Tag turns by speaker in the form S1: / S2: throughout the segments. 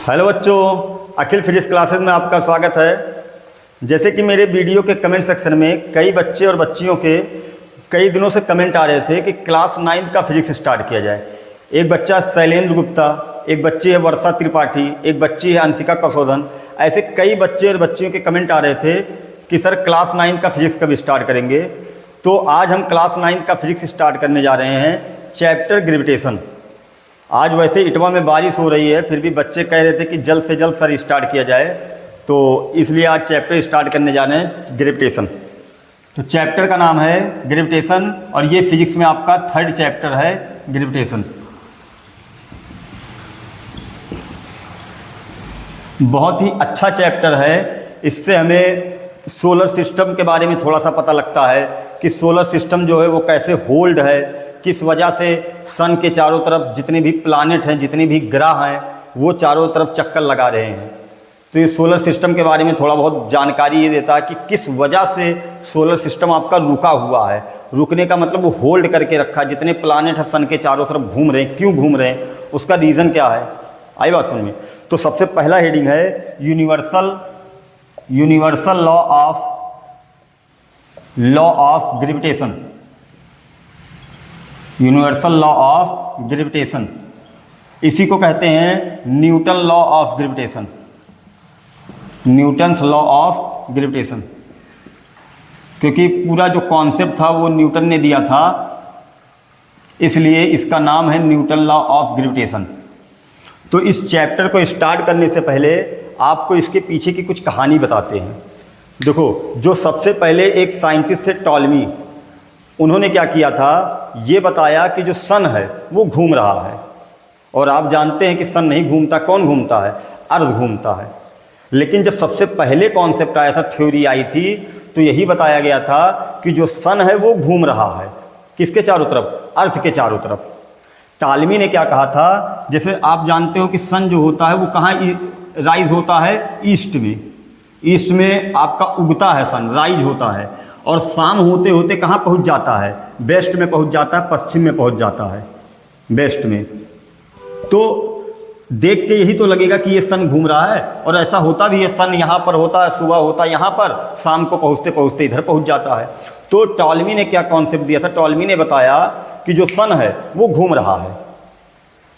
S1: Hello बच्चों, अखिल physics classes में आपका स्वागत है। जैसे कि मेरे वीडियो के कमेंट सेक्शन में कई बच्चे और बच्चियों के कई दिनों से कमेंट आ रहे थे कि क्लास 9 का फिजिक्स स्टार्ट किया जाए। एक बच्चा शैलेंद्र गुप्ता, एक बच्ची है वर्षा त्रिपाठी, एक बच्ची है अंशिका कसौधन। ऐसे कई बच्चे और बच्चियों के कमेंट आ रहे थे कि सर क्लास 9 का फिजिक्स कब स्टार्ट करेंगे। तो आज हम क्लास 9 का फिजिक्स स्टार्ट करने जा रहे हैं, चैप्टर ग्रेविटेशन। आज वैसे इटवा में बारिश हो रही है, फिर भी बच्चे कह रहे थे कि जल्द से जल्द सर स्टार्ट किया जाए, तो इसलिए आज चैप्टर स्टार्ट करने जा रहे हैं ग्रेविटेशन। तो चैप्टर का नाम है ग्रेविटेशन और ये फिजिक्स में आपका 3rd चैप्टर है ग्रेविटेशन। बहुत ही अच्छा चैप्टर है। इससे हमें सोलर सिस्टम के बारे में थोड़ा सा पता लगता है कि सोलर सिस्टम जो है वो कैसे होल्ड है, किस वजह से सन के चारों तरफ जितने भी प्लानेट हैं, जितने भी ग्रह हैं, वो चारों तरफ चक्कर लगा रहे हैं। तो ये सोलर सिस्टम के बारे में थोड़ा बहुत जानकारी ये देता है कि किस वजह से सोलर सिस्टम आपका रुका हुआ है। रुकने का मतलब वो होल्ड करके रखा है। जितने प्लानेट हैं सन के चारों तरफ घूम रहे हैं, क्यों घूम रहे हैं, उसका रीज़न क्या है, आई बात समझ में। तो सबसे पहला हेडिंग है universal law of gravitation. Universal law of gravitation, इसी को कहते हैं Newton law of gravitation. Newton's law of gravitation, क्योंकि पूरा जो कॉन्सेप्ट था वो न्यूटन ने दिया था, इसलिए इसका नाम है न्यूटन लॉ ऑफ ग्रेविटेशन। तो इस चैप्टर को स्टार्ट करने से पहले आपको इसके पीछे की कुछ कहानी बताते हैं। देखो, जो सबसे पहले एक साइंटिस्ट थे टॉलमी, उन्होंने क्या किया था, ये बताया कि जो सन है वो घूम रहा है। और आप जानते हैं कि सन नहीं घूमता, कौन घूमता है, अर्थ घूमता है। लेकिन जब सबसे पहले कॉन्सेप्ट आया था, थ्योरी आई थी, तो यही बताया गया था कि जो सन है वो घूम रहा है, किसके चारों तरफ, अर्थ के चारों तरफ। टॉलमी ने क्या कहा था, जैसे आप जानते हो कि सन जो होता है वो कहाँ राइज होता है, ईस्ट में। ईस्ट में आपका उगता है सन, राइज होता है, और शाम होते होते कहाँ पहुँच जाता है, वेस्ट में पहुँच जाता है, पश्चिम में पहुँच जाता है, वेस्ट में। तो देख के यही तो लगेगा कि ये सन घूम रहा है, और ऐसा होता भी है। सन यहाँ पर होता है, सुबह होता है यहाँ पर, शाम को पहुँचते पहुँचते इधर पहुँच जाता है। तो टॉलमी ने क्या कॉन्सेप्ट दिया था, टॉलमी ने बताया कि जो सन है वो घूम रहा है।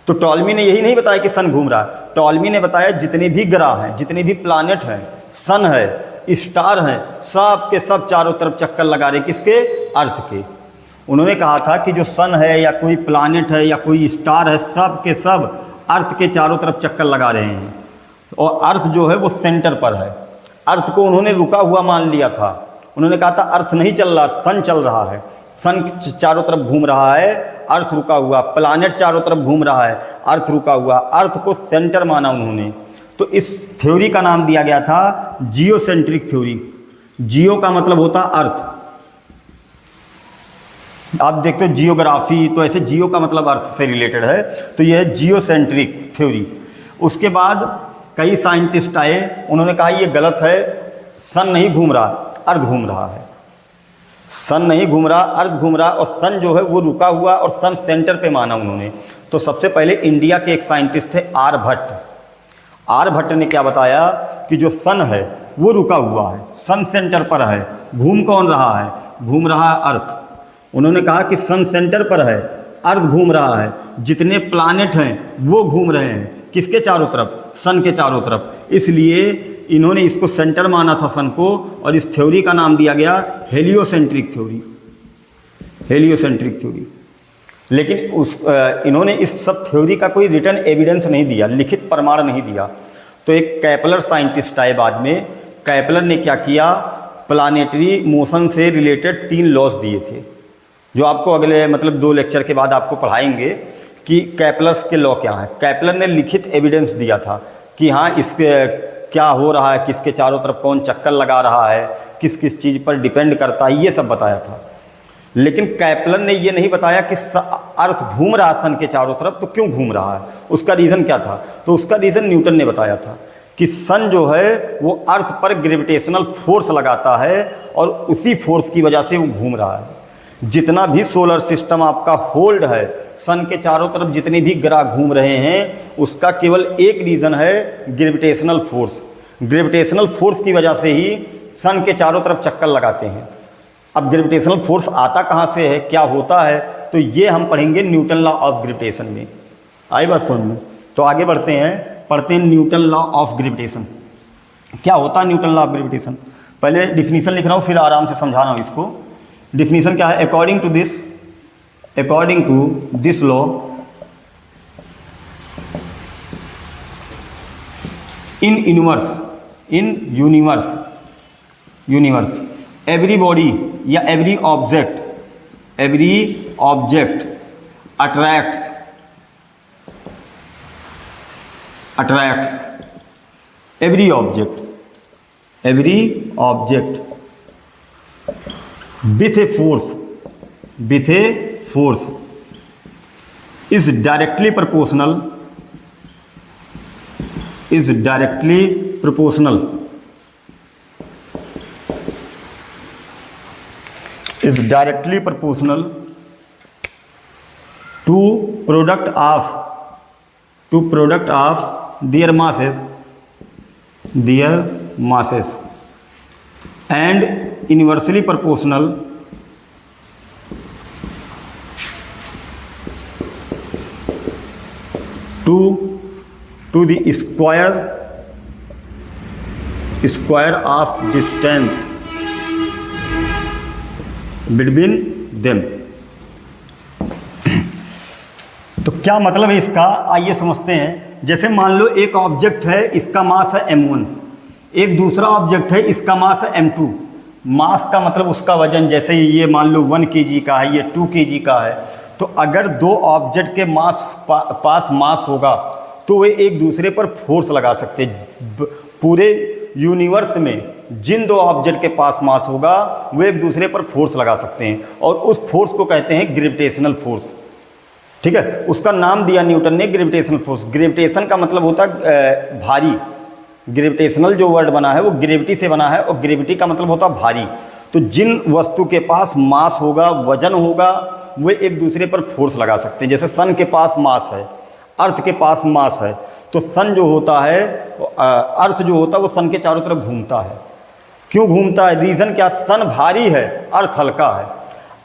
S1: तो टॉलमी ने यही नहीं बताया कि सन घूम रहा है, टॉलमी ने बताया जितने भी ग्रह हैं, जितने भी प्लानेट हैं, सन है, स्टार हैं, सब के सब चारों तरफ चक्कर लगा रहे, किसके, अर्थ के। उन्होंने कहा था कि जो सन है या कोई प्लानेट है या कोई स्टार है, सब के सब अर्थ के चारों तरफ चक्कर लगा रहे हैं। और अर्थ जो है वो सेंटर पर है। अर्थ को उन्होंने रुका हुआ मान लिया था। उन्होंने कहा था अर्थ नहीं चल रहा, सन चल रहा है। सन चारों तरफ घूम रहा है, अर्थ रुका हुआ। प्लानेट चारों तरफ घूम रहा है, अर्थ रुका हुआ। अर्थ को सेंटर माना उन्होंने। तो इस थ्योरी का नाम दिया गया था जियोसेंट्रिक थ्योरी। जियो का मतलब होता अर्थ। आप देखते हो जियोग्राफी, तो ऐसे जियो का मतलब अर्थ से रिलेटेड है, तो यह है जियोसेंट्रिक थ्योरी। उसके बाद कई साइंटिस्ट आए, उन्होंने कहा ये गलत है, सन नहीं घूम रहा, अर्थ घूम रहा है। सन नहीं घूम रहा, अर्थ घूम रहा, और सन जो है वो रुका हुआ, और सन सेंटर पे माना उन्होंने। तो सबसे पहले इंडिया के एक साइंटिस्ट थे आर्यभट्ट। आर्यभट्ट ने क्या बताया कि जो सन है वो रुका हुआ है, सन सेंटर पर है। घूम कौन रहा है, घूम रहा है अर्थ। उन्होंने कहा कि सन सेंटर पर है, अर्थ घूम रहा है। जितने प्लानेट हैं वो घूम रहे हैं, किसके चारों तरफ, सन के चारों तरफ। इसलिए इन्होंने इसको सेंटर माना था सन को, और इस थ्योरी का नाम दिया गया हेलियोसेंट्रिक थ्योरी। Heliocentric theory. लेकिन इन्होंने इस सब थ्योरी का कोई रिटन एविडेंस नहीं दिया, लिखित प्रमाण नहीं दिया। तो एक कैपलर साइंटिस्ट आए बाद में। कैपलर ने क्या किया, प्लानेटरी मोशन से रिलेटेड 3 लॉज दिए थे, जो आपको अगले 2 लेक्चर के बाद आपको पढ़ाएंगे कि कैपलर्स के लॉ क्या हैं। कैपलर ने लिखित एविडेंस दिया था कि हाँ इसके क्या हो रहा है, किसके चारों तरफ कौन चक्कर लगा रहा है, किस किस चीज़ पर डिपेंड करता है, ये सब बताया था। लेकिन कैपलर ने ये नहीं बताया कि अर्थ घूम रहा सन के चारों तरफ, तो क्यों घूम रहा है, उसका रीज़न क्या था। तो उसका रीज़न न्यूटन ने बताया था कि सन जो है वो अर्थ पर ग्रेविटेशनल फोर्स लगाता है, और उसी फोर्स की वजह से वो घूम रहा है। जितना भी सोलर सिस्टम आपका होल्ड है, सन के चारों तरफ जितने भी ग्रह घूम रहे हैं, उसका केवल एक रीज़न है ग्रेविटेशनल फोर्स। ग्रेविटेशनल फोर्स की वजह से ही सन के चारों तरफ चक्कर लगाते हैं। अब ग्रेविटेशनल फोर्स आता कहाँ से है, क्या होता है, तो ये हम पढ़ेंगे न्यूटन लॉ ऑफ ग्रेविटेशन में। आई बात समझ में? तो आगे बढ़ते हैं, पढ़ते हैं न्यूटन लॉ ऑफ ग्रेविटेशन। क्या होता है न्यूटन लॉ ऑफ ग्रेविटेशन? पहले डिफिनीशन लिख रहा हूँ, फिर आराम से समझा रहा हूँ इसको। डिफिनीशन क्या है? According to this law, in universe every body या every object attracts every object with a force is directly proportional to product of their masses and inversely proportional to the square of distance between them। तो क्या मतलब है इसका, आइए समझते हैं। जैसे मान लो एक ऑब्जेक्ट है, इसका मास है m1, एक दूसरा ऑब्जेक्ट है, इसका मास है m2। मास का मतलब उसका वजन, जैसे ये मान लो 1 kg का है, ये 2 kg का है। तो अगर दो ऑब्जेक्ट के पास मास होगा तो वे एक दूसरे पर फोर्स लगा सकते हैं। पूरे यूनिवर्स में जिन दो ऑब्जेक्ट के पास मास होगा वो एक दूसरे पर फोर्स लगा सकते हैं, और उस फोर्स को कहते हैं ग्रेविटेशनल फोर्स। ठीक है, उसका नाम दिया न्यूटन ने ग्रेविटेशनल फोर्स। ग्रेविटेशन का मतलब होता है भारी। ग्रेविटेशनल जो वर्ड बना है वो ग्रेविटी से बना है, और ग्रेविटी का मतलब होता है भारी। तो जिन वस्तु के पास मास होगा, वजन होगा, वे एक दूसरे पर फोर्स लगा सकते हैं। जैसे सन के पास मास है, अर्थ के पास मास है, तो सन जो होता है, अर्थ जो होता है वो सन के चारों तरफ घूमता है। क्यों घूमता है? रीज़न क्या? सन भारी है, अर्थ हल्का है।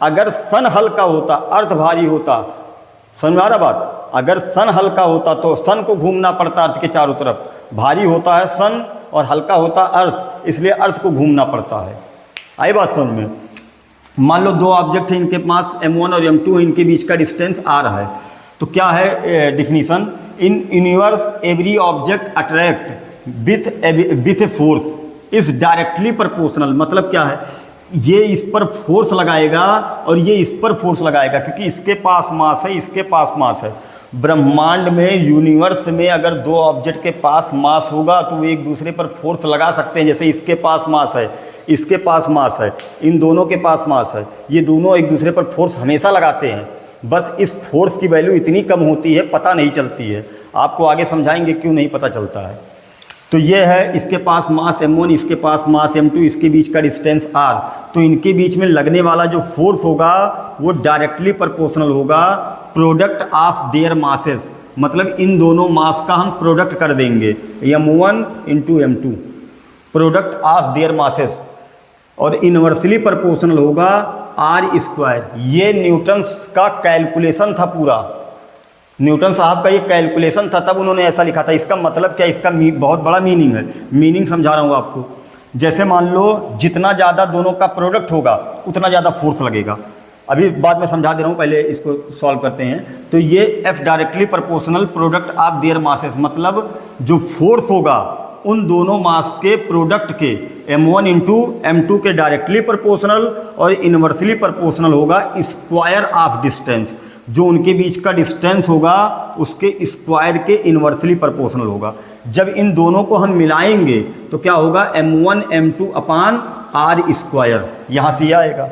S1: अगर सन हल्का होता, अर्थ भारी होता, समझ में आ रहा बात? अगर सन हल्का होता तो सन को घूमना पड़ता अर्थ के चारों तरफ। भारी होता है सन और हल्का होता अर्थ, इसलिए अर्थ को घूमना पड़ता है। आई बात समझ में? मान लो दो ऑब्जेक्ट हैं, इनके पास m1 और m2 है, इनके बीच का डिस्टेंस r है। तो क्या है definition? In universe every object attract with a force is directly proportional. मतलब क्या है? ये इस पर फोर्स लगाएगा और ये इस पर फोर्स लगाएगा, क्योंकि इसके पास मास है, इसके पास मास है। ब्रह्मांड में, यूनिवर्स में अगर दो ऑब्जेक्ट के पास मास होगा तो वो एक दूसरे पर फोर्स लगा सकते हैं। जैसे इसके पास मास है, इसके पास मास है, इन दोनों के पास मास है, ये दोनों एक दूसरे पर फोर्स हमेशा लगाते हैं। बस इस फोर्स की वैल्यू इतनी कम होती है, पता नहीं चलती है। आपको आगे समझाएंगे क्यों नहीं पता चलता है। तो ये है, इसके पास मास m1, इसके पास मास m2, इसके बीच का डिस्टेंस r। तो इनके बीच में लगने वाला जो फोर्स होगा वो डायरेक्टली प्रोपोर्शनल होगा प्रोडक्ट ऑफ देयर मासेस। मतलब इन दोनों मास का हम प्रोडक्ट कर देंगे, m1 into m2, product of their masses, और इनवर्सली प्रोपोर्शनल होगा r स्क्वायर। ये न्यूटन्स का कैलकुलेशन था पूरा, न्यूटन साहब का ये कैलकुलेशन था, तब उन्होंने ऐसा लिखा था। इसका मतलब क्या? इसका बहुत बड़ा मीनिंग है। मीनिंग समझा रहा हूँ आपको। जैसे मान लो जितना ज़्यादा दोनों का प्रोडक्ट होगा उतना ज़्यादा फोर्स लगेगा। अभी बाद में समझा दे रहा हूँ, पहले इसको सॉल्व करते हैं। तो ये F directly proportional product of their masses, मतलब जो फोर्स होगा उन दोनों मास के प्रोडक्ट के m1 इंटू m2 के डायरेक्टली प्रोपोर्शनल और इनवर्सली प्रोपोर्शनल होगा स्क्वायर ऑफ डिस्टेंस। जो उनके बीच का डिस्टेंस होगा उसके स्क्वायर के इनवर्सली प्रोपोर्शनल होगा। जब इन दोनों को हम मिलाएंगे तो क्या होगा? m1 m2 अपान r स्क्वायर, यहाँ से आएगा।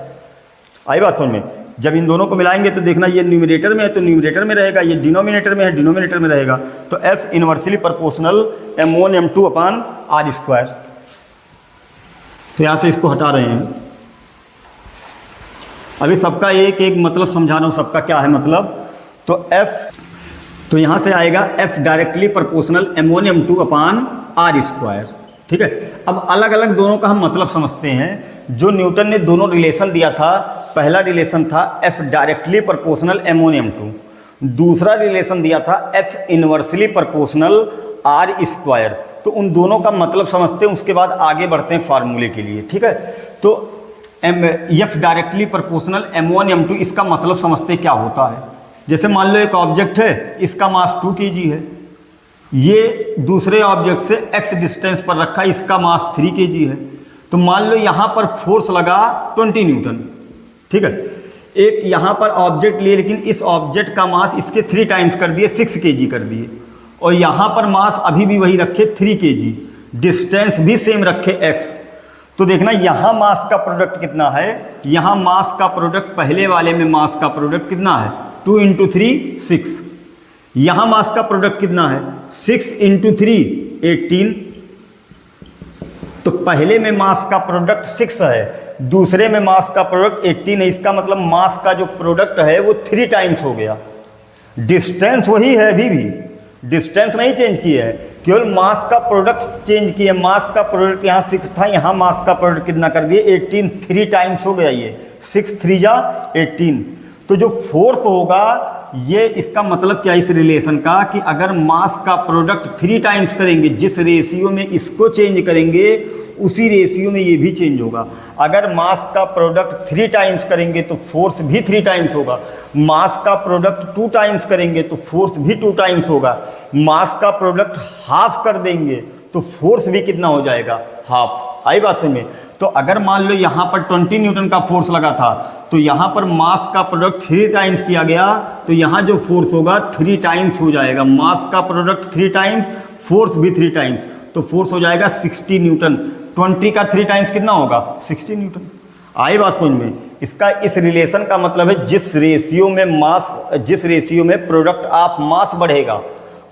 S1: आई बात समझ में? जब इन दोनों को मिलाएंगे तो देखना, ये न्यूमरेटर में है तो न्यूमरेटर में रहेगा, ये डिनोमिनेटर में है डिनोमिनेटर में रहेगा। तो F inversely proportional m1 m2 अपान r स्क्वायर। तो यहाँ से इसको हटा रहे हैं। अभी सबका एक एक मतलब समझा रहा हूँ, सबका क्या है मतलब। तो F, तो यहाँ से आएगा F directly proportional M1 upon R square. ठीक है, अब अलग अलग दोनों का हम मतलब समझते हैं। जो न्यूटन ने दोनों रिलेशन दिया था, पहला रिलेशन था F डायरेक्टली प्रोपोर्शनल M1 दूसरा रिलेशन दिया था F inversely proportional R square. तो उन दोनों का मतलब समझते हैं, उसके बाद आगे बढ़ते हैं फार्मूले के लिए। ठीक है, तो F डायरेक्टली प्रोपोर्शनल M1 इसका मतलब समझते क्या होता है। जैसे मान लो एक ऑब्जेक्ट है, इसका मास 2 kg है, ये दूसरे ऑब्जेक्ट से x डिस्टेंस पर रखा, इसका मास 3 kg है। तो मान लो यहाँ पर फोर्स लगा 20 न्यूटन। ठीक है, एक यहाँ पर ऑब्जेक्ट लिए, लेकिन इस ऑब्जेक्ट का मास इसके 3 टाइम्स कर दिए, 6 kg कर दिए, और यहाँ पर मास अभी भी वही रखे 3 kg, डिस्टेंस भी सेम रखे x। तो देखना यहाँ मास का प्रोडक्ट कितना है, यहाँ मास का प्रोडक्ट, पहले वाले में मास का प्रोडक्ट कितना है 2 × 3 6। यहाँ मास का प्रोडक्ट कितना है 6 × 3 18। तो पहले में मास का प्रोडक्ट 6 है, दूसरे में मास का प्रोडक्ट 18 है। इसका मतलब मास का जो प्रोडक्ट है वो 3 टाइम्स हो गया। डिस्टेंस वही है, अभी भी डिस्टेंस नहीं चेंज किया है, केवल मास का प्रोडक्ट चेंज किया। मास का प्रोडक्ट यहाँ 6 था, यहाँ मास का प्रोडक्ट कितना कर दिए 18, 3 टाइम्स हो गया। ये 6 3 जा 18। तो जो फोर्स होगा, ये इसका मतलब क्या इस रिलेशन का, कि अगर मास का प्रोडक्ट 3 टाइम्स करेंगे, जिस रेशियो में इसको चेंज करेंगे उसी रेशियो में ये भी चेंज होगा। अगर मास का प्रोडक्ट 3 टाइम्स करेंगे तो फोर्स भी 3 टाइम्स होगा। मास का प्रोडक्ट 2 टाइम्स करेंगे तो फोर्स भी 2 टाइम्स होगा। मास का प्रोडक्ट हाफ कर देंगे तो फोर्स भी कितना हो जाएगा, हाफ। आई बात समझ में। तो अगर मान लो यहाँ पर 20 न्यूटन का फोर्स लगा था, तो यहाँ पर मास का प्रोडक्ट 3 टाइम्स किया गया, तो यहाँ जो फोर्स होगा 3 टाइम्स हो जाएगा। मास का प्रोडक्ट 3 टाइम्स, फोर्स भी 3 टाइम्स, तो फोर्स हो जाएगा 60 न्यूटन। 20 का 3 टाइम्स कितना होगा 60 न्यूटन। आई बात समझ में। इसका इस रिलेशन का मतलब है जिस रेशियो में प्रोडक्ट ऑफ मास बढ़ेगा,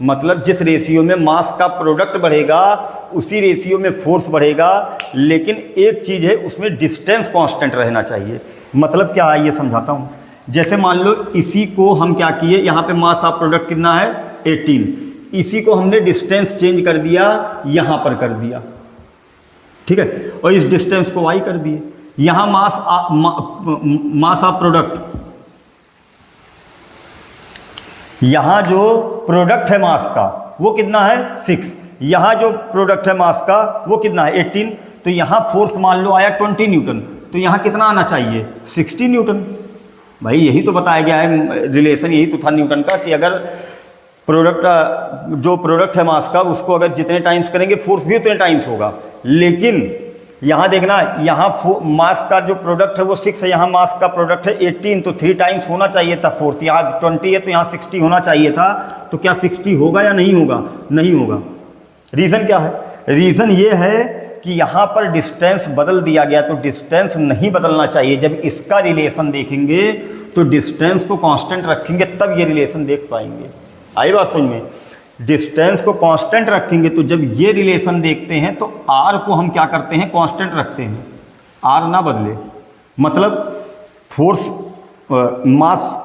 S1: मतलब जिस रेशियो में मास का प्रोडक्ट बढ़ेगा उसी रेशियो में फोर्स बढ़ेगा। लेकिन एक चीज़ है, उसमें डिस्टेंस कांस्टेंट रहना चाहिए। मतलब क्या है ये समझाता हूँ। जैसे मान लो इसी को हम क्या किए, यहाँ पे मास ऑफ प्रोडक्ट कितना है 18, इसी को हमने डिस्टेंस चेंज कर दिया, यहाँ पर कर दिया। ठीक है, और इस डिस्टेंस को y कर दिए। यहाँ मास ऑफ प्रोडक्ट, यहाँ जो प्रोडक्ट है मास का वो कितना है 6, यहाँ जो प्रोडक्ट है मास का वो कितना है 18। तो यहाँ फोर्स मान लो आया 20 न्यूटन, तो यहाँ कितना आना चाहिए 60 न्यूटन। भाई यही तो बताया गया है, रिलेशन यही तो था न्यूटन का, कि अगर जो प्रोडक्ट है मास का उसको अगर जितने टाइम्स करेंगे फोर्स भी उतने टाइम्स होगा। लेकिन यहाँ देखना, यहाँ मास का जो प्रोडक्ट है वो 6 है, यहाँ मास का प्रोडक्ट है 18, तो 3 टाइम्स होना चाहिए था फोर्स। यहाँ 20 है तो यहाँ 60 होना चाहिए था। तो क्या 60 होगा या नहीं होगा? नहीं होगा। रीज़न क्या है? रीज़न ये है कि यहाँ पर डिस्टेंस बदल दिया गया, तो डिस्टेंस नहीं बदलना चाहिए। जब इसका रिलेशन देखेंगे तो डिस्टेंस को कांस्टेंट रखेंगे, तब ये रिलेशन देख पाएंगे। आई बात समझ में। डिस्टेंस को कांस्टेंट रखेंगे, तो जब ये रिलेशन देखते हैं तो आर को हम क्या करते हैं कांस्टेंट रखते हैं, आर ना बदले। मतलब फोर्स मास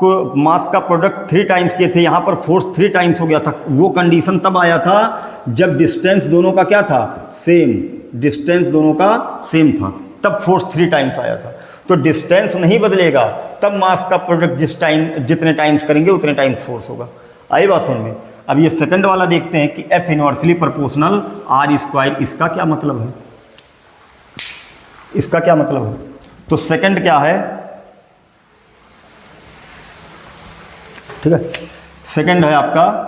S1: का प्रोडक्ट 3 टाइम्स किए थे, यहाँ पर फोर्स 3 टाइम्स हो गया था। वो कंडीशन तब आया था जब डिस्टेंस दोनों का क्या था, सेम। डिस्टेंस दोनों का सेम था, तब फोर्स 3 टाइम्स आया था। तो डिस्टेंस नहीं बदलेगा, तब मास का प्रोडक्ट जितने टाइम्स करेंगे उतने टाइम्स फोर्स होगा। आई बात समझ में। अब ये सेकंड वाला देखते हैं कि F inversely proportional R square, इसका क्या मतलब है, इसका क्या मतलब है। तो सेकंड क्या है, ठीक है, सेकंड है आपका,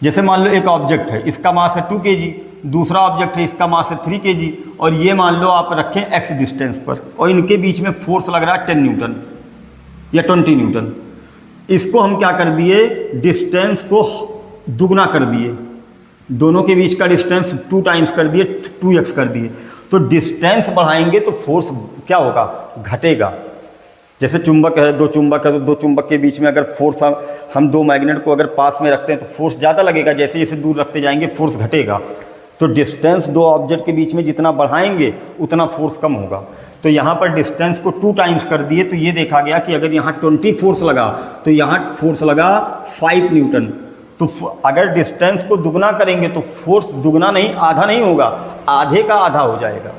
S1: जैसे मान लो एक ऑब्जेक्ट है, इसका मास है 2 kg, दूसरा ऑब्जेक्ट है इसका मास है 3 kg, और ये मान लो आप रखें x डिस्टेंस पर, और इनके बीच में फोर्स लग रहा है 10 न्यूटन या 20 न्यूटन। इसको हम क्या कर दिए, डिस्टेंस को दुगना कर दिए, दोनों के बीच का डिस्टेंस 2 टाइम्स कर दिए, 2x कर दिए। तो डिस्टेंस बढ़ाएंगे तो फोर्स क्या होगा, घटेगा। जैसे चुंबक है, 2 चुंबक है, तो 2 चुंबक के बीच में अगर फोर्स हम 2 मैग्नेट को अगर पास में रखते हैं तो फोर्स ज़्यादा लगेगा, जैसे जैसे दूर रखते जाएंगे फोर्स घटेगा। तो डिस्टेंस 2 ऑब्जेक्ट के बीच में जितना बढ़ाएंगे उतना फोर्स कम होगा। तो यहाँ पर डिस्टेंस को 2 टाइम्स कर दिए, तो ये देखा गया कि अगर यहाँ 20 फोर्स लगा तो यहाँ फोर्स लगा 5 न्यूटन। तो अगर डिस्टेंस को दुगना करेंगे तो फोर्स दुगना नहीं, आधा नहीं होगा, आधे का आधा हो जाएगा।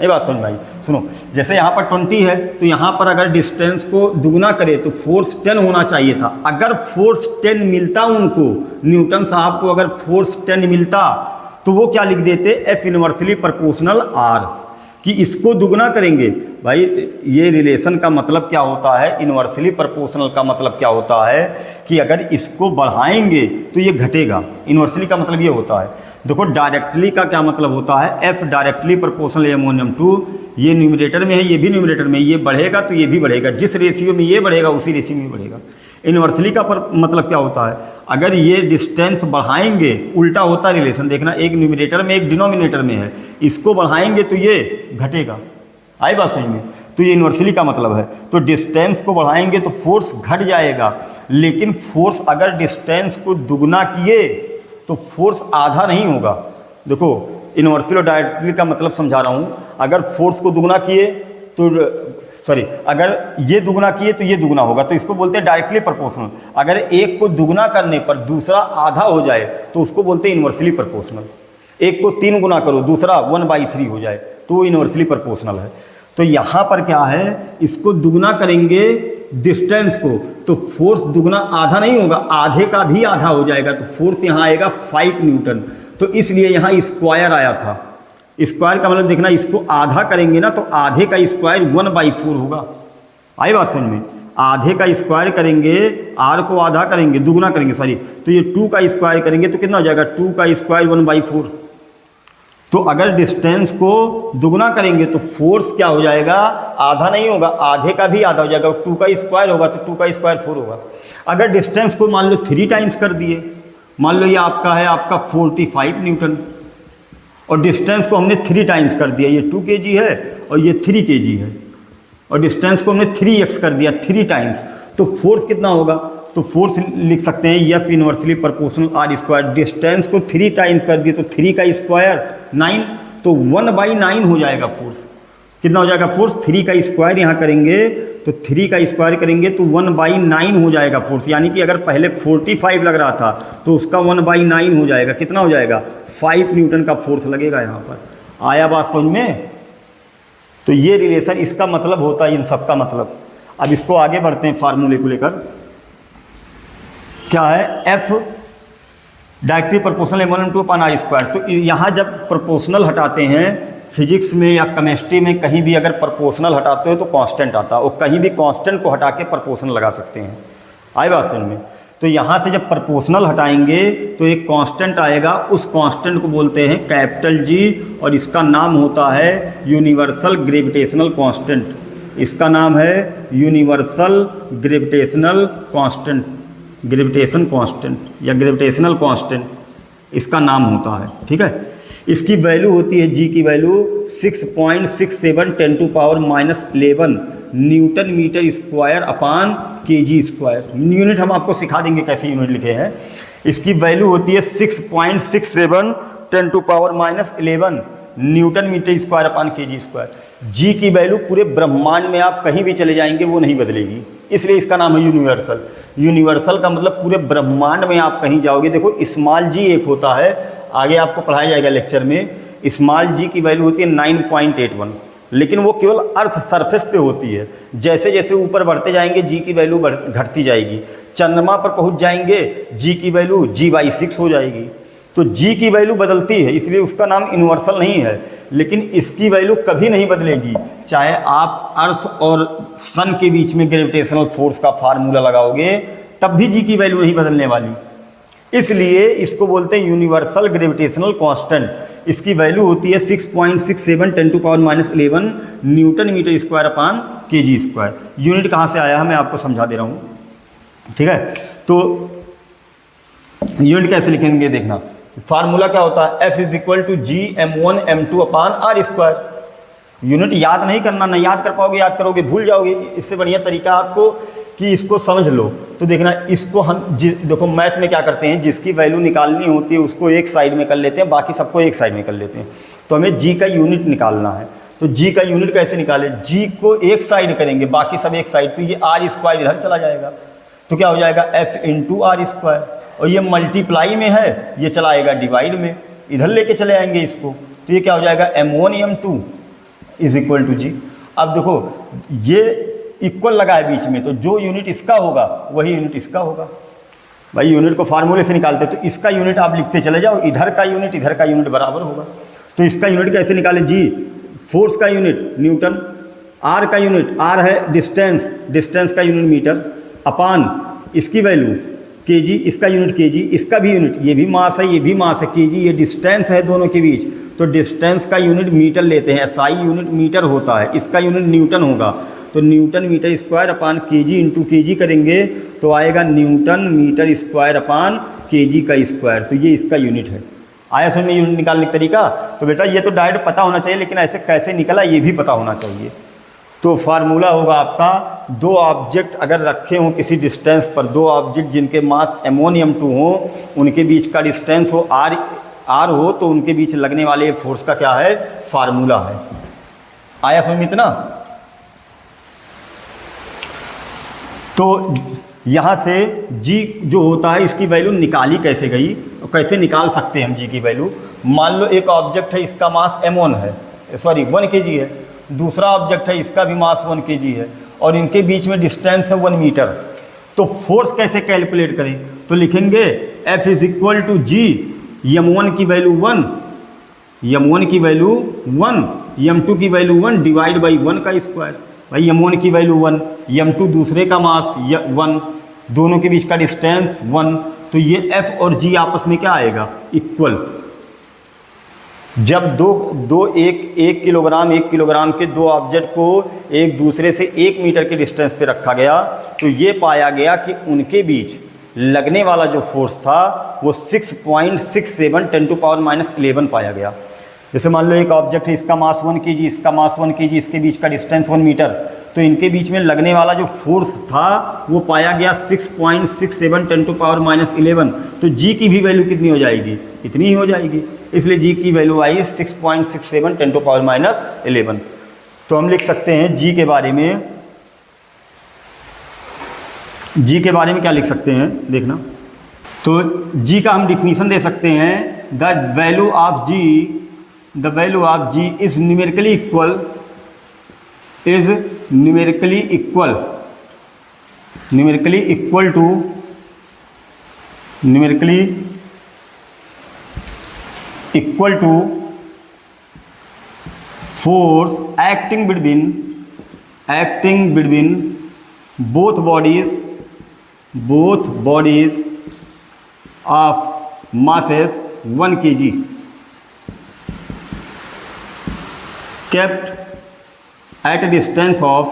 S1: ये बात समझ भाई। सुनो, जैसे यहाँ पर 20 है तो यहाँ पर अगर डिस्टेंस को दुगना करे तो फोर्स 10 होना चाहिए था। अगर फोर्स 10 मिलता उनको, न्यूटन साहब को अगर फोर्स 10 मिलता तो वो क्या लिख देते, एफ इनवर्सली प्रोपोर्शनल आर, कि इसको दुगना करेंगे। भाई ये रिलेशन का मतलब क्या होता है, इनवर्सली प्रोपोर्शनल का मतलब क्या होता है कि अगर इसको बढ़ाएंगे तो ये घटेगा। इनवर्सली का मतलब ये होता है, देखो डायरेक्टली का क्या मतलब होता है, एफ डायरेक्टली प्रोपोर्शनल M1 ये न्यूमरेटर में है, ये भी न्यूमरेटर में, ये बढ़ेगा तो ये भी बढ़ेगा, जिस रेशियो में ये बढ़ेगा उसी रेशियो में बढ़ेगा। इनवर्सली का मतलब क्या होता है, अगर ये डिस्टेंस बढ़ाएंगे, उल्टा होता है रिलेशन, देखना एक न्यूमरेटर में एक डिनोमिनेटर में है, इसको बढ़ाएंगे तो ये घटेगा। आई बात समझ में? तो ये इनवर्सली का मतलब है। तो डिस्टेंस को बढ़ाएंगे तो फोर्स घट जाएगा, लेकिन फोर्स अगर डिस्टेंस को दुगना किए तो फोर्स आधा नहीं होगा। देखो इनवर्सली और डायरेक्टली का मतलब समझा रहा हूँ। अगर फोर्स को दुगना किए तो अगर ये दुगना किए तो ये दुगना होगा, तो इसको बोलते हैं डायरेक्टली प्रोपोर्शनल। अगर एक को दुगना करने पर दूसरा आधा हो जाए तो उसको बोलते हैं इनवर्सली प्रोपोर्शनल। एक को 3 गुना करो, दूसरा 1/3 हो जाए तो वो इनवर्सली प्रोपोर्शनल है। तो यहाँ पर क्या है, इसको दुगना करेंगे डिस्टेंस को तो फोर्स दुगना आधा नहीं होगा, आधे का भी आधा हो जाएगा, तो फोर्स यहाँ आएगा 5 न्यूटन। तो इसलिए यहाँ स्क्वायर आया था। स्क्वायर का मतलब देखना, इसको आधा करेंगे ना तो आधे का स्क्वायर 1/4 होगा। आई बात समझ में? आधे का स्क्वायर करेंगे, आर को आधा करेंगे, दुगना करेंगे सॉरी, तो ये 2 का स्क्वायर करेंगे तो कितना हो जाएगा, 2 का स्क्वायर 1/4। तो अगर डिस्टेंस को दुगना करेंगे तो फोर्स क्या हो जाएगा, आधा नहीं होगा, आधे का भी आधा हो जाएगा। 2 का स्क्वायर होगा तो 2 का स्क्वायर 4 होगा। अगर डिस्टेंस को मान लो 3 टाइम्स कर दिए, मान लो ये आपका है आपका 45 न्यूटन, और डिस्टेंस को हमने 3 टाइम्स कर दिया, ये 2 kg है और ये 3 kg है, और डिस्टेंस को हमने 3x कर दिया 3 टाइम्स, तो फोर्स कितना होगा, तो फोर्स लिख सकते हैं F inversely proportional R square. Distance को 3 टाइम्स कर दिए तो 3 का स्क्वायर 9, तो 1/9 हो जाएगा फोर्स। कितना हो जाएगा फोर्स, 3 का स्क्वायर यहाँ करेंगे तो 3 का स्क्वायर करेंगे तो 1/9 हो जाएगा फोर्स। यानी कि अगर पहले 45 लग रहा था तो उसका 1/9 हो जाएगा। कितना हो जाएगा, 5 न्यूटन का फोर्स लगेगा यहाँ पर। आया बात समझ में? तो ये रिलेशन, इसका मतलब होता है इन सब का मतलब। अब इसको आगे बढ़ते हैं फार्मूले को लेकर। क्या है, एफ डायरेक्टली प्रोपोर्शनल M1/r²। तो यहाँ जब प्रोपोर्शनल हटाते हैं फिजिक्स में या केमिस्ट्री में, कहीं भी अगर प्रोपोर्शनल हटाते हो तो कांस्टेंट आता है, और कहीं भी कांस्टेंट को हटा के प्रोपोर्शनल लगा सकते हैं। आई बात समझ में? तो यहाँ से जब प्रोपोर्शनल हटाएंगे तो एक कांस्टेंट आएगा, उस कांस्टेंट को बोलते हैं कैपिटल जी, और इसका नाम होता है यूनिवर्सल ग्रेविटेशनल कांस्टेंट। इसका नाम है universal gravitational constant, gravitation constant या ग्रेविटेशनल कांस्टेंट इसका नाम होता है। ठीक है, इसकी वैल्यू होती है, जी की value 6.67 10⁻⁻11 newton metre square upon kg square. Unit हम आपको सिखा देंगे कैसे यूनिट लिखे हैं। इसकी वैल्यू होती है 6.67 10⁻11 newton metre square upon kg square. G की वैल्यू पूरे ब्रह्मांड में आप कहीं भी चले जाएंगे वो नहीं बदलेगी, इसलिए इसका नाम है यूनिवर्सल। यूनिवर्सल का मतलब पूरे ब्रह्मांड में आप कहीं जाओगे, देखो स्मॉल जी एक होता है, आगे आपको पढ़ाया जाएगा लेक्चर में। स्मॉल जी की वैल्यू होती है 9.81, लेकिन वो केवल अर्थ सरफेस पे होती है। जैसे जैसे ऊपर बढ़ते जाएंगे जी की वैल्यू घटती जाएगी। चंद्रमा पर पहुंच जाएंगे जी की वैल्यू g/6 हो जाएगी। तो जी की वैल्यू बदलती है, इसलिए उसका नाम यूनिवर्सल नहीं है, लेकिन इसकी वैल्यू कभी नहीं बदलेगी। चाहे आप अर्थ और सन के बीच में ग्रेविटेशनल फोर्स का फार्मूला लगाओगे तब भी जी की वैल्यू नहीं बदलने वाली, इसलिए इसको बोलते हैं यूनिवर्सल ग्रेविटेशनल कांस्टेंट। इसकी वैल्यू होती है 6.67 10⁻11 newton metre square upon kg square. Unit कहाँ से आया है मैं आपको समझा दे रहा हूँ। ठीक है, तो यूनिट कैसे लिखेंगे देखना। फार्मूला क्या होता है, F = G(m1m2/r²। यूनिट याद नहीं करना, नहीं याद कर पाओगे, याद करोगे भूल जाओगे। इससे बढ़िया तरीका आपको कि इसको समझ लो। तो देखना, इसको हम देखो मैथ में क्या करते हैं, जिसकी वैल्यू निकालनी होती है उसको एक साइड में कर लेते हैं, बाकी सबको एक साइड में कर लेते हैं। तो हमें जी का यूनिट निकालना है, तो तो जी का यूनिट कैसे निकाले, जी को एक साइड करेंगे, बाकी सब एक साइड, तो ये आर स्क्वायर इधर चला जाएगा, तो क्या हो जाएगा एफ इंटू आर स्क्वायर, और ये मल्टीप्लाई में है, ये चला आएगा डिवाइड में, इधर लेके चले आएंगे इसको, तो ये क्या हो जाएगा m1 m2 is equal to जी। अब देखो ये इक्वल लगा है बीच में, तो जो यूनिट इसका होगा वही यूनिट इसका होगा। भाई यूनिट को फार्मूले से निकालते, तो इसका यूनिट आप लिखते चले जाओ, इधर का यूनिट बराबर होगा। तो इसका यूनिट कैसे निकाले, जी फोर्स का यूनिट न्यूटन, आर का यूनिट, आर है डिस्टेंस का यूनिट मीटर, अपान इसकी वैल्यू केजी, इसका यूनिट केजी, इसका भी यूनिट, ये भी मास है ये भी मास है केजी, ये डिस्टेंस है दोनों के बीच, तो डिस्टेंस का यूनिट मीटर लेते हैं, एसआई यूनिट मीटर होता है, इसका यूनिट न्यूटन होगा, तो newton metre square upon kg into kg करेंगे तो आएगा newton metre square upon kg का स्क्वायर, तो ये इसका यूनिट है। आया समझ में यूनिट निकालने का तरीका। तो बेटा ये तो डायरेक्ट पता होना चाहिए, लेकिन ऐसे कैसे निकला ये भी पता होना चाहिए। तो फार्मूला होगा आपका, दो ऑब्जेक्ट अगर रखे हों किसी डिस्टेंस पर, दो ऑब्जेक्ट जिनके मास m1 m2 हो, उनके बीच का डिस्टेंस हो r हो, तो उनके बीच लगने वाले फोर्स का क्या है, फार्मूला है। आया समझ में इतना। तो यहाँ से g जो होता है इसकी वैल्यू निकाली कैसे गई, कैसे निकाल सकते हैं हम g की वैल्यू। मान लो एक ऑब्जेक्ट है, इसका मास m1 है, सॉरी 1 kg है, दूसरा ऑब्जेक्ट है इसका भी मास 1 kg है, और इनके बीच में डिस्टेंस है 1 मीटर। तो फोर्स कैसे कैलकुलेट करें, तो लिखेंगे F is equal to G, m1 की वैल्यू 1, m1 की वैल्यू 1, m2 की वैल्यू 1 डिवाइड बाई 1 का स्क्वायर। भाई m1 की वैल्यू 1, m2 दूसरे का मास 1, दोनों के बीच का डिस्टेंस 1, तो ये F और G आपस में क्या आएगा, इक्वल। जब एक किलोग्राम के दो ऑब्जेक्ट को एक दूसरे से 1 मीटर के डिस्टेंस पे रखा गया, तो ये पाया गया कि उनके बीच लगने वाला जो फोर्स था वो 6.67 10⁻⁻11 पाया गया। जैसे मान लो एक ऑब्जेक्ट है, इसका मास 1 kg, इसका मास 1 kg, इसके बीच का डिस्टेंस 1 मीटर, तो इनके बीच में लगने वाला जो फोर्स था वो पाया गया 6.67 10⁻11। तो जी की भी वैल्यू कितनी हो जाएगी, इतनी ही हो जाएगी, इसलिए जी की वैल्यू आई 6.67 10⁻11। तो हम लिख सकते हैं जी के बारे में क्या लिख सकते हैं देखना। तो जी का हम डिफिनीशन दे सकते हैं, the value of G is numerically equal to force acting between both bodies of masses 1 kg kept at a distance of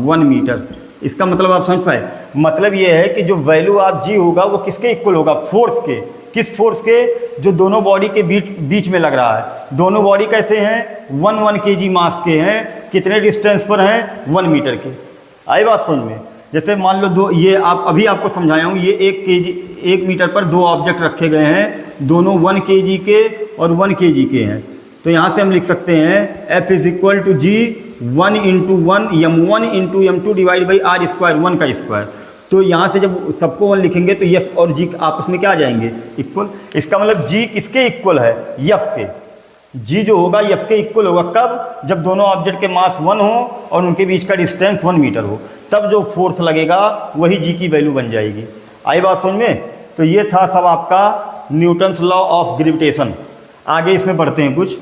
S1: 1 metre. इसका मतलब आप समझ पाए, मतलब ये है कि जो वैल्यू ऑफ जी होगा वो किसके इक्वल होगा, फोर्स के। किस फोर्स के, जो दोनों बॉडी के बीच में लग रहा है। दोनों बॉडी कैसे हैं, 1 kg मास के हैं, कितने डिस्टेंस पर हैं, 1 मीटर के। आई बात समझ में। जैसे मान लो दो, ये अभी आपको समझाया हूँ, ये 1 मीटर पर दो ऑब्जेक्ट रखे गए हैं, दोनों 1 kg के और 1 kg के हैं। तो यहाँ से हम लिख सकते हैं F is equal to G 1 into 1 m1 into m2 divide by R square, 1 का स्क्वायर। तो यहाँ से जब सबको 1 लिखेंगे तो F और G आपस में क्या आ जाएंगे, इक्वल। इसका मतलब G किसके इक्वल है, F के। G जो होगा F के इक्वल होगा कब, जब दोनों ऑब्जेक्ट के मास 1 हो और उनके बीच का डिस्टेंस 1 मीटर हो, तब जो फोर्स लगेगा वही G की वैल्यू बन जाएगी। आई बात समझ में। तो ये था सब आपका न्यूटन्स लॉ ऑफ ग्रेविटेशन। आगे इसमें बढ़ते हैं कुछ।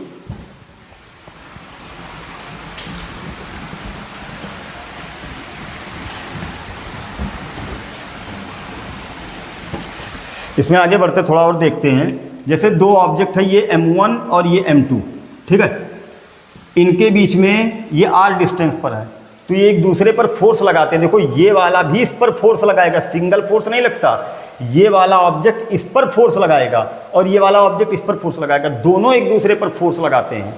S1: इसमें आगे बढ़ते थोड़ा और देखते हैं। जैसे दो ऑब्जेक्ट है, ये m1 और ये m2, ठीक है। इनके बीच में ये r डिस्टेंस पर है, तो ये एक दूसरे पर फोर्स लगाते हैं। देखो ये वाला भी इस पर फोर्स लगाएगा, सिंगल फोर्स नहीं लगता। ये वाला ऑब्जेक्ट इस पर फोर्स लगाएगा और ये वाला ऑब्जेक्ट इस पर फोर्स लगाएगा, दोनों एक दूसरे पर फोर्स लगाते हैं।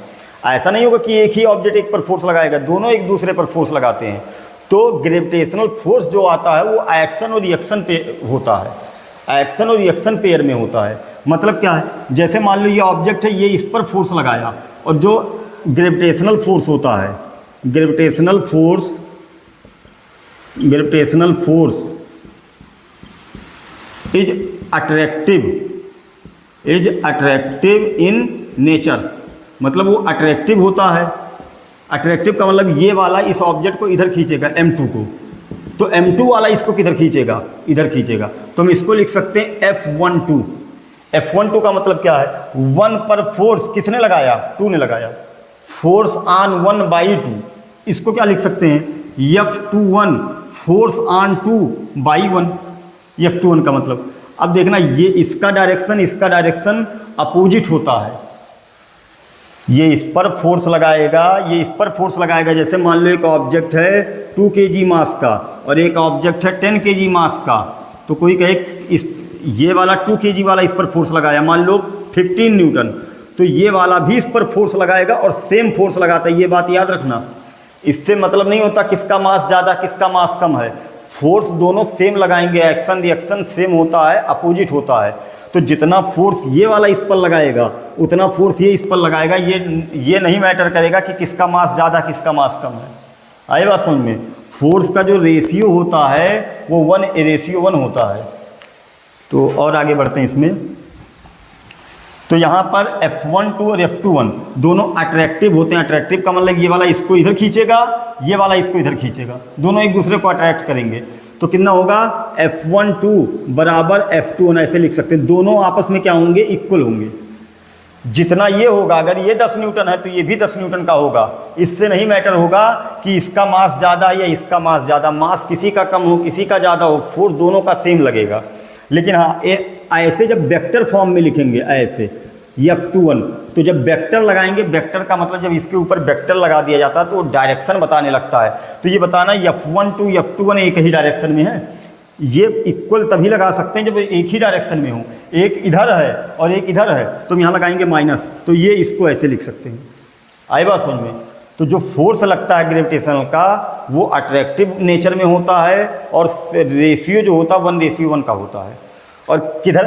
S1: ऐसा नहीं होगा कि एक ही ऑब्जेक्ट एक पर फोर्स लगाएगा, दोनों एक दूसरे पर फोर्स लगाते हैं। तो ग्रेविटेशनल फोर्स जो आता है वो एक्शन और रिएक्शन पे होता है। एक्शन और रिएक्शन पेयर में होता है। मतलब क्या है, जैसे मान लो ये ऑब्जेक्ट है, ये इस पर फोर्स लगाया, और जो ग्रेविटेशनल फोर्स होता है, gravitational force is attractive in nature. मतलब वो अट्रैक्टिव होता है। अट्रैक्टिव का मतलब ये वाला इस ऑब्जेक्ट को इधर खींचेगा, M2 को, तो M2 वाला इसको किधर खींचेगा, इधर खींचेगा। तो हम इसको लिख सकते हैं F12। F12 का मतलब क्या है, 1 पर फोर्स किसने लगाया, 2 ने लगाया, फोर्स ऑन 1/2। इसको क्या लिख सकते हैं, F21 फोर्स ऑन 2/1। F21 का मतलब, अब देखना ये इसका डायरेक्शन अपोजिट होता है। ये इस पर फोर्स लगाएगा, ये इस पर फोर्स लगाएगा। जैसे मान लो एक ऑब्जेक्ट है 2 kg मास का और एक ऑब्जेक्ट है 10 kg मास का, तो कोई कहे इस ये वाला 2 kg वाला इस पर फोर्स लगाया, मान लो 15 न्यूटन, तो ये वाला भी इस पर फोर्स लगाएगा और सेम फोर्स लगाता है। ये बात याद रखना। इससे मतलब नहीं होता किसका मास ज़्यादा किसका मास कम है, फोर्स दोनों सेम लगाएंगे, एक्शन रिएक्शन सेम होता है, अपोजिट होता है। तो जितना फोर्स ये वाला इस पर लगाएगा उतना फोर्स ये इस पर लगाएगा। ये नहीं मैटर करेगा कि किसका मास ज़्यादा किसका मास कम है। आए बात समझ में। फोर्स का जो रेशियो होता है वो 1:1 होता है। तो और आगे बढ़ते हैं इसमें। तो यहाँ पर F12 और F21 दोनों अट्रैक्टिव होते हैं। अट्रैक्टिव का मतलब ये वाला इसको इधर खींचेगा, ये वाला इसको इधर खींचेगा, दोनों एक दूसरे को अट्रैक्ट करेंगे। तो कितना होगा, F12 बराबर F21 ऐसे लिख सकते हैं। दोनों आपस में क्या होंगे, इक्वल होंगे। जितना ये होगा, अगर ये 10 न्यूटन है तो ये भी 10 न्यूटन का होगा। इससे नहीं मैटर होगा कि इसका मास ज़्यादा या इसका मास ज़्यादा, मास किसी का कम हो किसी का ज़्यादा हो, फोर्स दोनों का सेम लगेगा। लेकिन हाँ, ऐसे जब वेक्टर फॉर्म में लिखेंगे ऐसे F21, तो जब वेक्टर लगाएंगे, वेक्टर का मतलब जब इसके ऊपर वेक्टर लगा दिया जाता है तो वो डायरेक्शन बताने लगता है। तो ये बताना F12 F21 एक ही डायरेक्शन में है। ये इक्वल तभी लगा सकते हैं जब एक ही डायरेक्शन में हो। एक इधर है और एक इधर है तो हम यहाँ लगाएंगे माइनस, तो ये इसको ऐसे लिख सकते हैं। आई बात समझ में। तो जो फोर्स लगता है ग्रेविटेशनल का वो अट्रैक्टिव नेचर में होता है और रेशियो जो होता है 1:1 का होता है। और किधर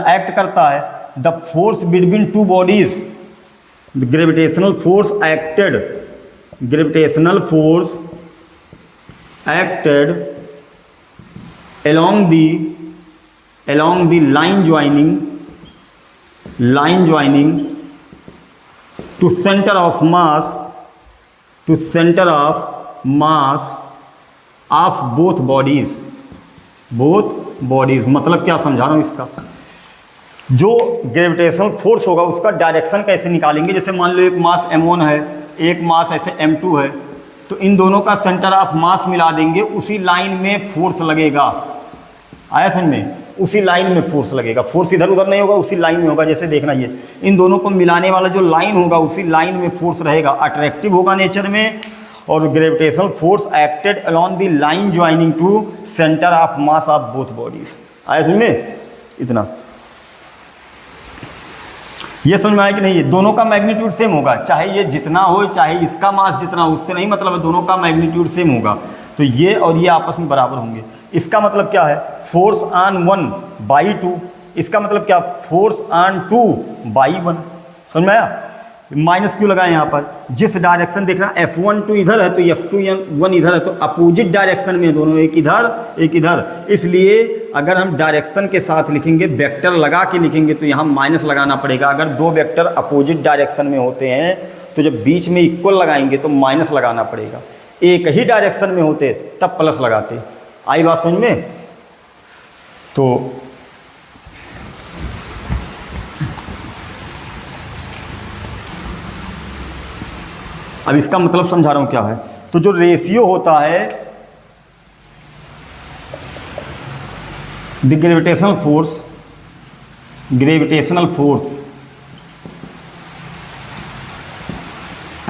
S1: एक्ट करता है, the force between two bodies, gravitational force acted along the line joining to center of mass of both bodies। मतलब क्या समझा रहा हूँ इसका, जो ग्रेविटेशनल फोर्स होगा उसका डायरेक्शन कैसे निकालेंगे। जैसे मान लो एक मास m1 है, एक मास ऐसे m2 है, तो इन दोनों का सेंटर ऑफ मास मिला देंगे, उसी लाइन में फोर्स लगेगा। आया समझ में, उसी लाइन में फोर्स लगेगा। फोर्स इधर उधर नहीं होगा, उसी लाइन में होगा। जैसे देखना, ये इन दोनों को मिलाने वाला जो लाइन होगा उसी लाइन में फोर्स रहेगा। अट्रैक्टिव होगा नेचर में, और gravitational force acted along the line joining two centre of mass of both bodies. आया समझ में, इतना ये समझ में आया कि नहीं। ये दोनों का मैग्नीट्यूड सेम होगा, चाहे ये जितना हो चाहे इसका मास जितना हो, उससे नहीं मतलब है, दोनों का मैग्नीट्यूड सेम होगा। तो ये और ये आपस में बराबर होंगे। इसका मतलब क्या है, फोर्स ऑन 1/2। इसका मतलब क्या, फोर्स ऑन 2/1। समझ में आया। माइनस क्यों लगाए यहाँ पर, जिस डायरेक्शन देखना F12 इधर है तो F21 इधर है, तो अपोजिट डायरेक्शन में दोनों, एक इधर एक इधर। इसलिए अगर हम डायरेक्शन के साथ लिखेंगे, वेक्टर लगा के लिखेंगे, तो यहाँ माइनस लगाना पड़ेगा। अगर दो वेक्टर अपोजिट डायरेक्शन में होते हैं तो जब बीच में इक्वल लगाएंगे तो माइनस लगाना पड़ेगा। एक ही डायरेक्शन में होते तब प्लस लगाते। आई बात समझ में। तो अब इसका मतलब समझा रहा हूं क्या है। तो जो रेशियो होता है the gravitational force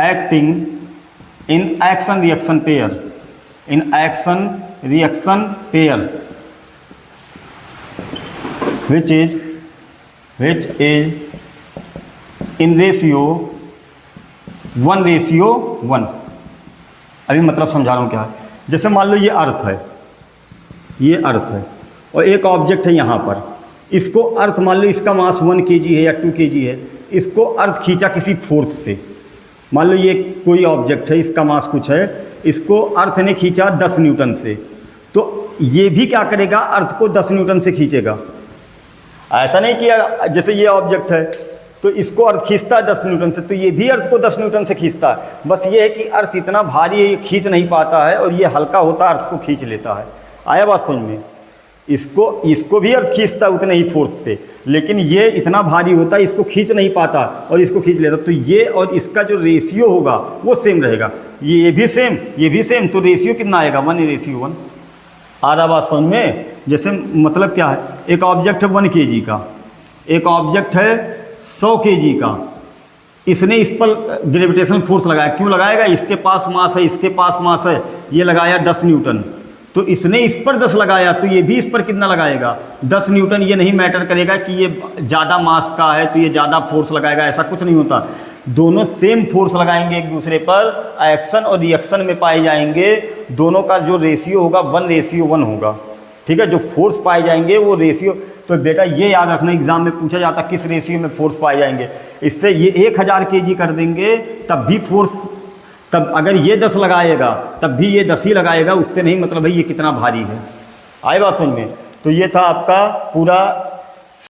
S1: acting in action reaction pair which is in ratio 1:1। अभी मतलब समझा रहा हूँ क्या है। जैसे मान लो ये अर्थ है, और एक ऑब्जेक्ट है यहाँ पर, इसको अर्थ मान लो इसका मास 1 kg है या 2 kg है, इसको अर्थ खींचा किसी फोर्स से, मान लो ये कोई ऑब्जेक्ट है, इसका मास कुछ है, इसको अर्थ ने खींचा 10 न्यूटन से, तो ये भी क्या करेगा, अर्थ को 10 न्यूटन से खींचेगा। ऐसा नहीं किया जैसे ये ऑब्जेक्ट है तो इसको अर्थ खींचता है 10 न्यूटन से, तो ये भी अर्थ को 10 न्यूटन से खींचता है। बस ये है कि अर्थ इतना भारी है ये खींच नहीं पाता है, और ये हल्का होता है अर्थ को खींच लेता है। आया बात समझ में? इसको भी अर्थ खींचता है उतने ही फोर्स से, लेकिन ये इतना भारी होता है इसको खींच नहीं पाता और इसको खींच लेता, तो ये और इसका जो रेशियो होगा वो सेम रहेगा। ये भी सेम, ये भी सेम, तो रेशियो कितना आएगा, 1:1। आ रहा बात समझ में? जैसे मतलब क्या है, एक ऑब्जेक्ट है 1 kg का, एक ऑब्जेक्ट है 100 kg का, इसने इस पर ग्रेविटेशनल फोर्स लगाया, क्यों लगाएगा, इसके पास मास है, इसके पास मास है, ये लगाया 10 न्यूटन, तो इसने इस पर 10 लगाया, तो ये भी इस पर कितना लगाएगा, 10 न्यूटन। ये नहीं मैटर करेगा कि ये ज़्यादा मास का है तो ये ज़्यादा फोर्स लगाएगा, ऐसा कुछ नहीं होता। दोनों सेम फोर्स लगाएंगे एक दूसरे पर, एक्शन और रिएक्शन में पाए जाएंगे, दोनों का जो रेशियो होगा 1:1 होगा। ठीक है, जो फोर्स पाए जाएंगे वो रेशियो, तो बेटा ये याद रखना, एग्जाम में पूछा जाता किस रेशियो में फोर्स पाए जाएंगे। इससे ये 1000 kg कर देंगे तब भी फोर्स, तब अगर ये 10 लगाएगा तब भी ये 10 ही लगाएगा, उससे नहीं मतलब भाई ये कितना भारी है। आए बात समझ में? तो ये था आपका पूरा